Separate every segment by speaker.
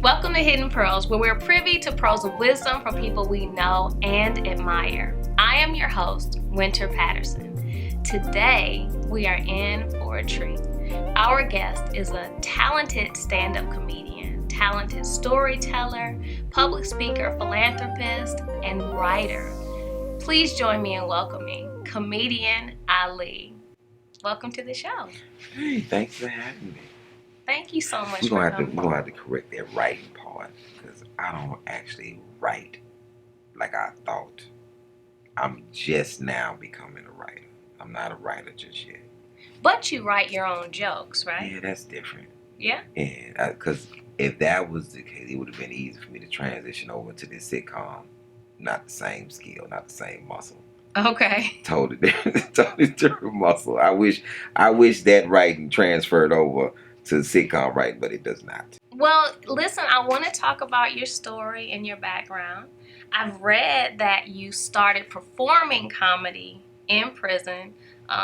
Speaker 1: Welcome to Hidden Pearls, where we're privy to pearls of wisdom from people we know and admire. I am your host, Wynter Patterson. Today, we are in for a treat. Our guest is a talented stand-up comedian, talented storyteller, public speaker, philanthropist, and writer. Please join me in welcoming comedian Ali. Welcome to the show.
Speaker 2: Hey, thanks for having me.
Speaker 1: Thank you so much
Speaker 2: We're
Speaker 1: for
Speaker 2: gonna
Speaker 1: coming.
Speaker 2: have to correct that writing part because I don't actually write like I thought. I'm just now becoming a writer. I'm not a writer just yet.
Speaker 1: But you write your own jokes, right?
Speaker 2: Yeah, that's different.
Speaker 1: Yeah?
Speaker 2: And because if that was the case, it would have been easy for me to transition over to this sitcom. Not the same skill, not the same muscle.
Speaker 1: Okay.
Speaker 2: Totally different muscle. I wish that writing transferred over to sitcom writing, but it does not.
Speaker 1: Well, listen, I want to talk about your story and your background. I've read that you started performing comedy in prison.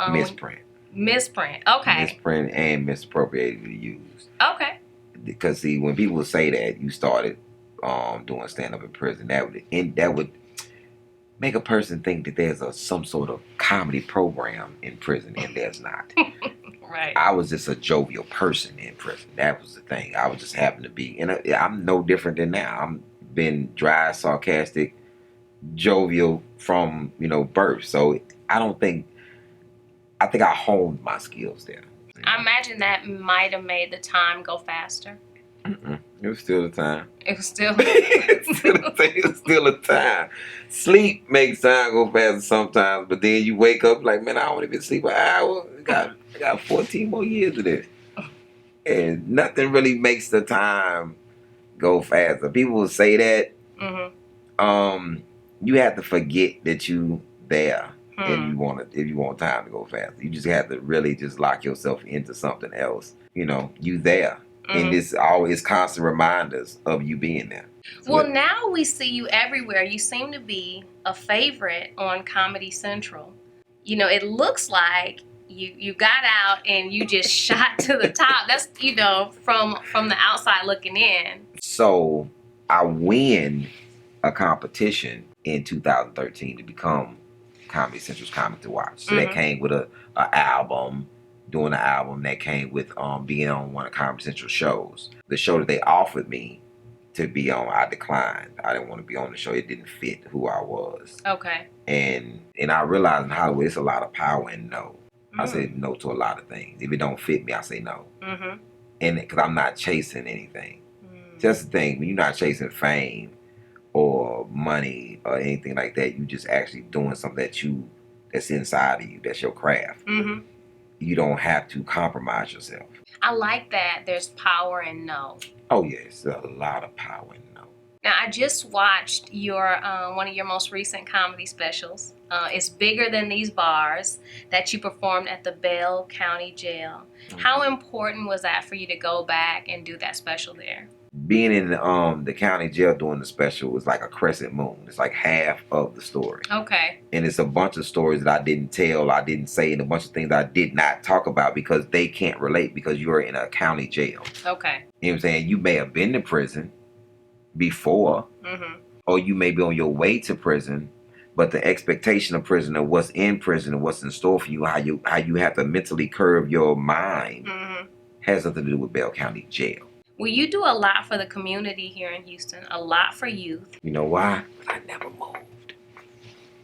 Speaker 2: Misprint.
Speaker 1: Misprint. Okay.
Speaker 2: Misprint and misappropriatedly used.
Speaker 1: Okay.
Speaker 2: Because see, when people say that you started doing stand up in prison, that would make a person think that there's some sort of comedy program in prison, and there's not.
Speaker 1: Right.
Speaker 2: I was just a jovial person in prison. That was the thing. I was just happened to be, and I'm no different than now. I'm been dry, sarcastic, jovial from birth. So I think I honed my skills there.
Speaker 1: I imagine that might have made the time go faster.
Speaker 2: It was still the time.
Speaker 1: It was still.
Speaker 2: It's still a time. Sleep makes time go faster sometimes, but then you wake up like, man, I don't even sleep an hour. I got 14 more years of this, and nothing really makes the time go faster. People will say that.
Speaker 1: Mm-hmm.
Speaker 2: You have to forget that you there, and if you want time to go faster, you just have to really just lock yourself into something else. You there. And it's always constant reminders of you being there.
Speaker 1: Well, now we see you everywhere. You seem to be a favorite on Comedy Central. It looks like you got out and you just shot to the top. That's from the outside looking in.
Speaker 2: So I win a competition in 2013 to become Comedy Central's Comic to Watch. So that came with a album. Doing the album that came with being on one of Comedy Central's shows. The show that they offered me to be on, I declined. I didn't want to be on the show. It didn't fit who I was.
Speaker 1: Okay.
Speaker 2: And I realized in Hollywood, it's a lot of power in no. I say no to a lot of things. If it don't fit me, I say no. And because I'm not chasing anything. Just the thing, when you're not chasing fame or money or anything like that, you just actually doing something that's inside of you. That's your craft. You don't have to compromise yourself.
Speaker 1: I like that there's power in no.
Speaker 2: Oh yes, there's a lot of power in no.
Speaker 1: Now I just watched your one of your most recent comedy specials. It's Bigger Than These Bars that you performed at the Bell County Jail. How important was that for you to go back and do that special there?
Speaker 2: Being in the county jail doing the special was like a crescent moon. It's like half of the story.
Speaker 1: Okay.
Speaker 2: And it's a bunch of stories that I didn't tell, I didn't say, and a bunch of things I did not talk about because they can't relate because you're in a county jail.
Speaker 1: Okay.
Speaker 2: You know what I'm saying? You may have been to prison before, or you may be on your way to prison, but the expectation of prison and what's in prison and what's in store for you, how you have to mentally curb your mind has nothing to do with Bell County Jail.
Speaker 1: Well, you do a lot for the community here in Houston, a lot for youth.
Speaker 2: You know why? I never moved.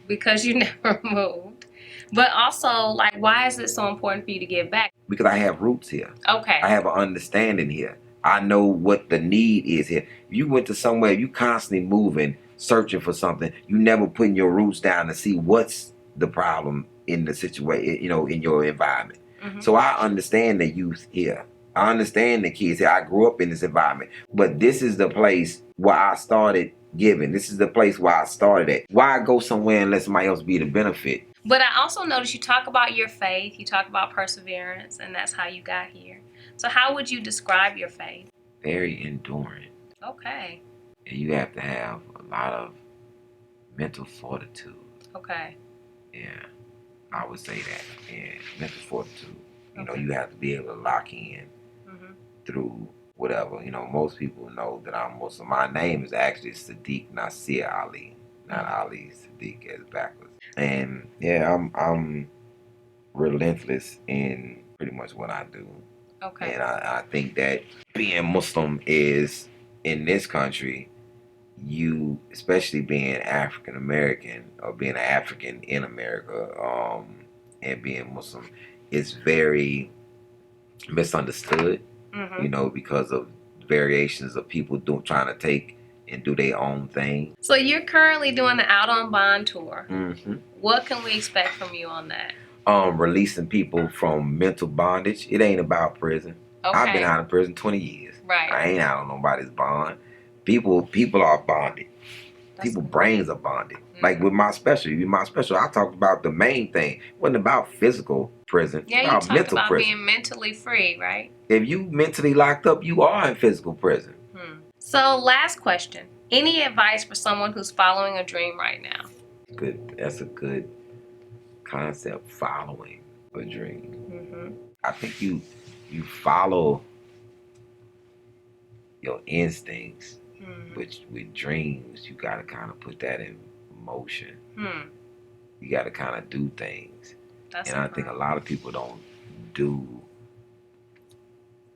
Speaker 1: Because you never moved. But also, why is it so important for you to give back?
Speaker 2: Because I have roots here.
Speaker 1: Okay.
Speaker 2: I have an understanding here. I know what the need is here. If you went to somewhere, you constantly moving, searching for something, you never putting your roots down to see what's the problem in the situation, in your environment. So I understand the youth here. I understand the kids here. I grew up in this environment. But this is the place where I started giving. This is the place where I started at. Why go somewhere and let somebody else be the benefit?
Speaker 1: But I also noticed you talk about your faith. You talk about perseverance, and that's how you got here. So how would you describe your faith?
Speaker 2: Very enduring.
Speaker 1: Okay.
Speaker 2: And you have to have a lot of mental fortitude.
Speaker 1: Okay.
Speaker 2: Yeah, I would say that. Yeah, mental fortitude. You have to be able to lock in through whatever. You know, most people know that I'm Muslim. My name is actually Siddiq Nasir Ali, not Ali Siddiq as backwards. And yeah, I'm relentless in pretty much what I do.
Speaker 1: Okay.
Speaker 2: And I think that being Muslim is, in this country, you, especially being African American or being an African in America, and being Muslim, is very misunderstood. You know, because of variations of people trying to take and do their own thing.
Speaker 1: So you're currently doing the Out on Bond tour. What can we expect from you on that?
Speaker 2: Releasing people from mental bondage. It ain't about prison. I've been out of prison 20 years.
Speaker 1: Right.
Speaker 2: I ain't out on nobody's bond. People are bonded. People brains are bonded. Like with my special, I talked about the main thing. It wasn't about physical prison.
Speaker 1: Yeah, you talked about being mentally free, right?
Speaker 2: If you mentally locked up, you are in physical prison.
Speaker 1: So last question. Any advice for someone who's following a dream right now?
Speaker 2: Good. That's a good concept, following a dream. I think you follow your instincts, but with dreams, you got to kind of put that in motion. You got to kind of do things. I think a lot of people don't do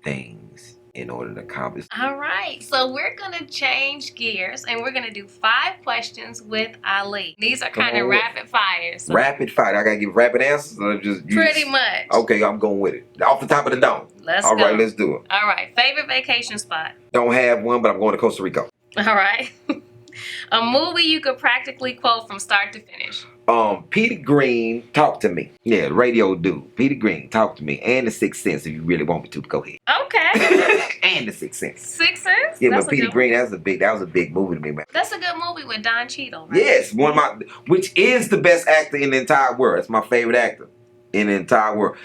Speaker 2: things in order to accomplish.
Speaker 1: All right, so we're gonna change gears and we're gonna do 5 questions with Ali. These are kind of rapid fires. So
Speaker 2: rapid fire. I gotta give rapid answers, or just
Speaker 1: pretty much.
Speaker 2: Okay, I'm going with it. Off the top of the dome.
Speaker 1: Let's go.
Speaker 2: All right, let's do it.
Speaker 1: All right, favorite vacation spot?
Speaker 2: Don't have one, but I'm going to Costa Rica.
Speaker 1: All right. A movie you could practically quote from start to finish?
Speaker 2: Peter Green, Talk to Me. Yeah, radio dude. Peter Green, Talk to Me. And The Sixth Sense, if you really want me to. Go ahead.
Speaker 1: Okay.
Speaker 2: And The Sixth Sense.
Speaker 1: Sixth Sense?
Speaker 2: Yeah, but Peter Green, that was a big movie to me, man.
Speaker 1: That's a good movie with Don Cheadle, right?
Speaker 2: Yes, which is the best actor in the entire world. It's my favorite actor in the entire world.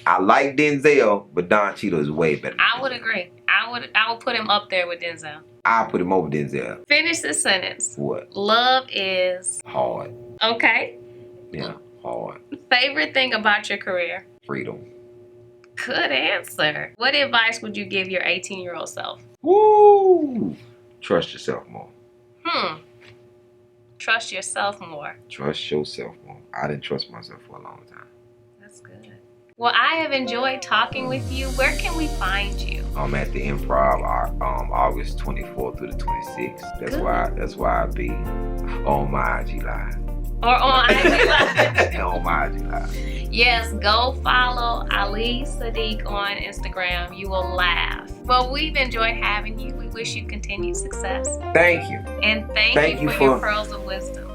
Speaker 2: I like Denzel, but Don Cheadle is way better.
Speaker 1: I would agree. I would put him up there with Denzel.
Speaker 2: I'll put him over Denzel.
Speaker 1: Finish this sentence.
Speaker 2: What?
Speaker 1: Love is
Speaker 2: hard.
Speaker 1: Okay.
Speaker 2: Yeah, hard.
Speaker 1: Favorite thing about your career?
Speaker 2: Freedom.
Speaker 1: Good answer. What advice would you give your 18-year-old self?
Speaker 2: Woo! Trust yourself more.
Speaker 1: Trust yourself more.
Speaker 2: Trust yourself more. I didn't trust myself for a long time.
Speaker 1: That's good. Well, I have enjoyed talking with you. Where can we find you?
Speaker 2: I'm at the Improv August 24th through the 26th. That's why I be on my IG Live.
Speaker 1: Or on IG Live.
Speaker 2: On my IG Live.
Speaker 1: Yes, go follow Ali Siddiq on Instagram. You will laugh. Well, we've enjoyed having you. We wish you continued success.
Speaker 2: Thank you.
Speaker 1: And thank you for your pearls of wisdom.